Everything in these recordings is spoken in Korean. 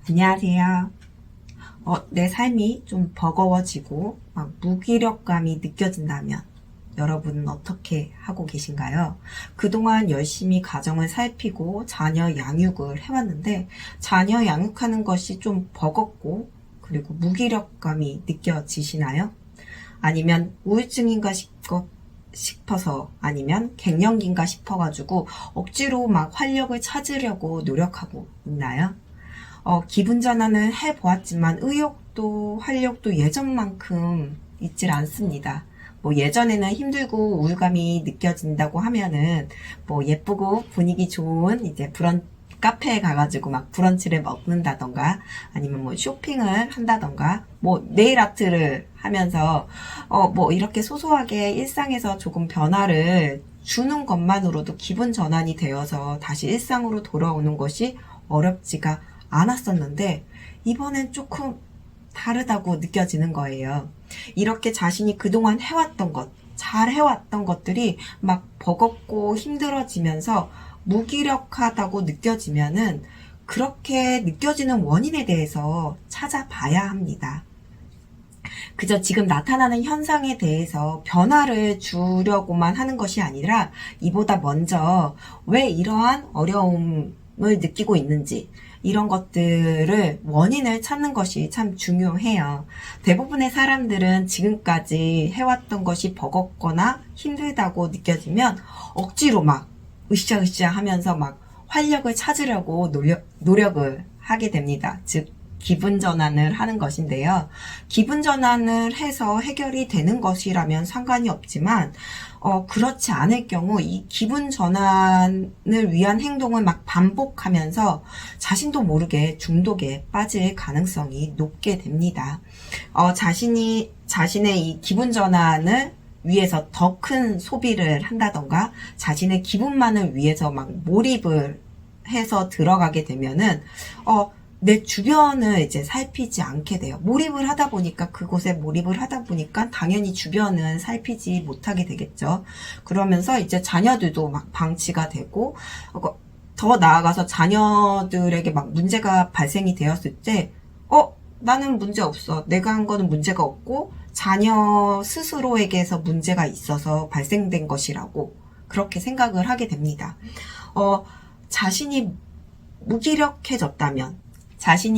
안녕하세요. 내 삶이 좀 버거워지고 막 무기력감이 느껴진다면 여러분은 어떻게 하고 계신가요? 그동안 열심히 가정을 살피고 자녀 양육을 해왔는데 자녀 양육하는 것이 좀 버겁고 그리고 무기력감이 느껴지시나요? 아니면 우울증인가 싶어서 아니면 갱년기인가 싶어가지고 억지로 막 활력을 찾으려고 노력하고 있나요? 기분 전환을 해보았지만 의욕도 활력도 예전만큼 있질 않습니다. 뭐 예전에는 힘들고 우울감이 느껴진다고 하면은 뭐 예쁘고 분위기 좋은 이제 카페에 가가지고 막 브런치를 먹는다던가 아니면 뭐 쇼핑을 한다던가 뭐 네일 아트를 하면서 뭐 이렇게 소소하게 일상에서 조금 변화를 주는 것만으로도 기분 전환이 되어서 다시 일상으로 돌아오는 것이 어렵지가 않았었는데 이번엔 조금 다르다고 느껴지는 거예요. 이렇게 자신이 그동안 해왔던 것, 잘 해왔던 것들이 막 버겁고 힘들어지면서 무기력하다고 느껴지면은 그렇게 느껴지는 원인에 대해서 찾아봐야 합니다. 그저 지금 나타나는 현상에 대해서 변화를 주려고만 하는 것이 아니라 이보다 먼저 왜 이러한 어려움을 느끼고 있는지 이런 것들을 원인을 찾는 것이 참 중요해요. 대부분의 사람들은 지금까지 해왔던 것이 버겁거나 힘들다고 느껴지면 억지로 막 으쌰으쌰 하면서 막 활력을 찾으려고 노력을 하게 됩니다. 즉 기분 전환을 하는 것인데요. 기분 전환을 해서 해결이 되는 것이라면 상관이 없지만 그렇지 않을 경우 이 기분 전환을 위한 행동을 막 반복하면서 자신도 모르게 중독에 빠질 가능성이 높게 됩니다. 자신의 이 기분 전환을 위해서 더 큰 소비를 한다던가 자신의 기분만을 위해서 막 몰입을 해서 들어가게 되면은 내 주변을 이제 살피지 않게 돼요. 몰입을 하다 보니까 그곳에 몰입을 하다 보니까 당연히 주변은 살피지 못하게 되겠죠. 그러면서 이제 자녀들도 막 방치가 되고 더 나아가서 자녀들에게 막 문제가 발생이 되었을 때 나는 문제 없어. 내가 한 거는 문제가 없고 자녀 스스로에게서 문제가 있어서 발생된 것이라고 그렇게 생각을 하게 됩니다. 자신이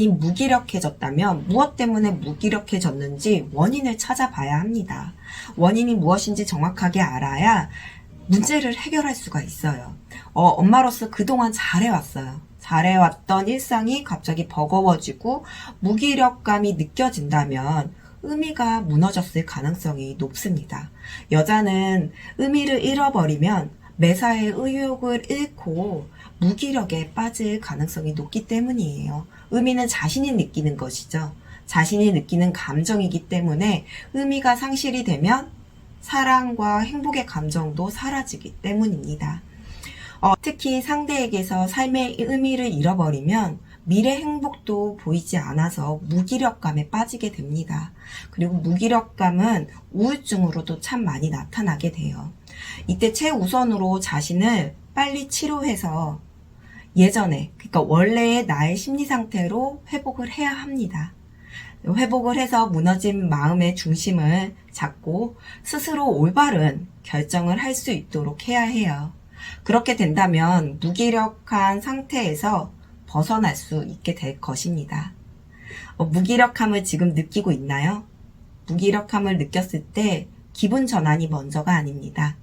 무기력해졌다면 무엇 때문에 무기력해졌는지 원인을 찾아봐야 합니다. 원인이 무엇인지 정확하게 알아야 문제를 해결할 수가 있어요. 엄마로서 그동안 잘해왔던 일상이 갑자기 버거워지고 무기력감이 느껴진다면 의미가 무너졌을 가능성이 높습니다. 여자는 의미를 잃어버리면 매사에 의욕을 잃고 무기력에 빠질 가능성이 높기 때문이에요. 의미는 자신이 느끼는 것이죠. 자신이 느끼는 감정이기 때문에 의미가 상실이 되면 사랑과 행복의 감정도 사라지기 때문입니다. 특히 상대에게서 삶의 의미를 잃어버리면 미래 행복도 보이지 않아서 무기력감에 빠지게 됩니다. 그리고 무기력감은 우울증으로도 참 많이 나타나게 돼요. 이때 최우선으로 자신을 빨리 치료해서 그러니까 원래의 나의 심리 상태로 회복을 해야 합니다. 회복을 해서 무너진 마음의 중심을 잡고 스스로 올바른 결정을 할 수 있도록 해야 해요. 그렇게 된다면 무기력한 상태에서 벗어날 수 있게 될 것입니다. 무기력함을 지금 느끼고 있나요? 무기력함을 느꼈을 때 기분 전환이 먼저가 아닙니다.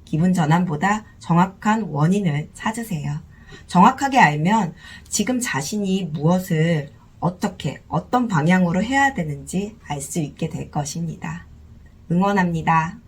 기분 전환보다 정확한 원인을 찾으세요. 정확하게 알면 지금 자신이 무엇을 어떤 방향으로 해야 되는지 알 수 있게 될 것입니다. 응원합니다.